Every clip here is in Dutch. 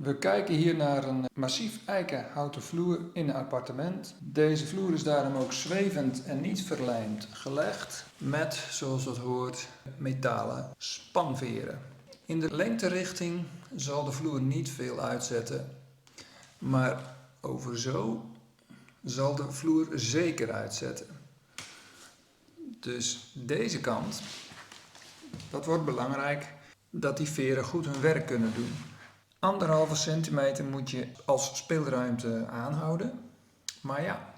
We kijken hier naar een massief eikenhouten vloer in een appartement. Deze vloer is daarom ook zwevend en niet verlijmd gelegd met, zoals dat hoort, metalen spanveren. In de lengterichting zal de vloer niet veel uitzetten, maar over zo zal de vloer zeker uitzetten. Dus deze kant, dat wordt belangrijk dat die veren goed hun werk kunnen doen. 1,5 centimeter moet je als speelruimte aanhouden. Maar ja,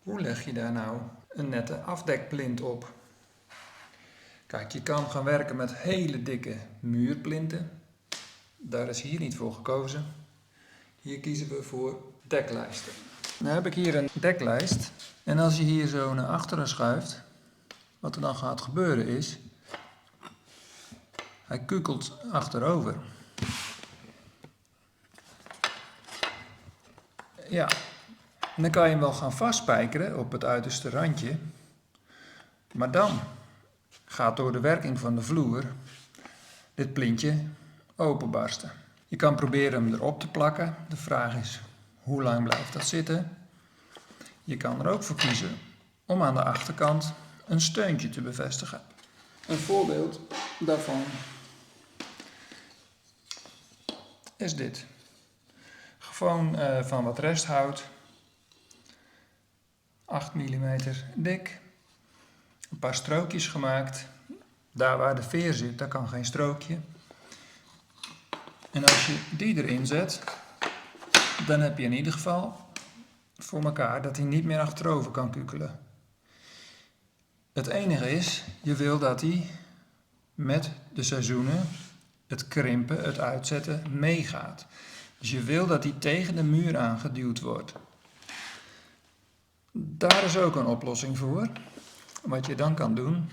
hoe leg je daar nou een nette afdekplint op? Kijk, je kan gaan werken met hele dikke muurplinten. Daar is hier niet voor gekozen. Hier kiezen we voor deklijsten. Dan heb ik hier een deklijst. En als je hier zo naar achteren schuift, wat er dan gaat gebeuren is, hij kukelt achterover. Ja, dan kan je hem wel gaan vastspijkeren op het uiterste randje. Maar dan gaat door de werking van de vloer dit plintje openbarsten. Je kan proberen hem erop te plakken. De vraag is, hoe lang blijft dat zitten? Je kan er ook voor kiezen om aan de achterkant een steuntje te bevestigen. Een voorbeeld daarvan is dit. Gewoon van wat resthout, 8 mm dik, een paar strookjes gemaakt. Daar waar de veer zit, daar kan geen strookje. En als je die erin zet, dan heb je in ieder geval voor elkaar dat hij niet meer achterover kan kukelen. Het enige is, je wil dat hij met de seizoenen, het krimpen, het uitzetten, meegaat. Dus je wil dat hij tegen de muur aangeduwd wordt. Daar is ook een oplossing voor. Wat je dan kan doen,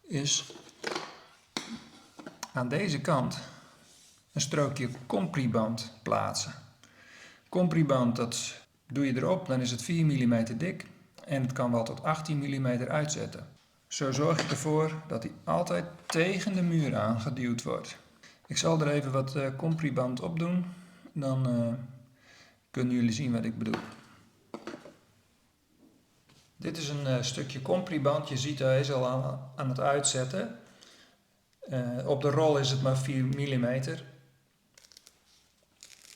is aan deze kant een strookje compriband plaatsen. Compriband, dat doe je erop, dan is het 4 mm dik en het kan wel tot 18 mm uitzetten. Zo zorg je ervoor dat hij altijd tegen de muur aangeduwd wordt. Ik zal er even wat compriband op doen, dan kunnen jullie zien wat ik bedoel. Dit is een stukje compriband, je ziet hij is al aan het uitzetten. Op de rol is het maar 4 mm.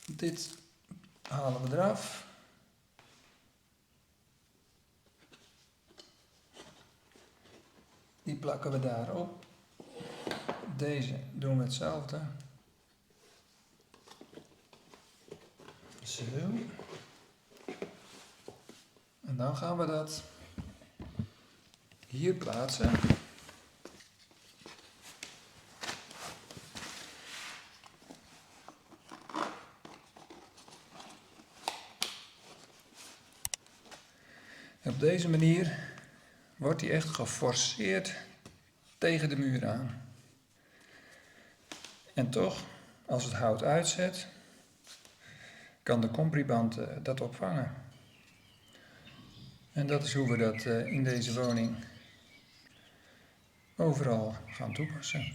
Dit halen we eraf. Die plakken we daarop. Deze doen we hetzelfde. Zo. En dan gaan we dat hier plaatsen. Op deze manier wordt hij echt geforceerd tegen de muur aan. En toch, als het hout uitzet, kan de compriband dat opvangen. En dat is hoe we dat in deze woning overal gaan toepassen.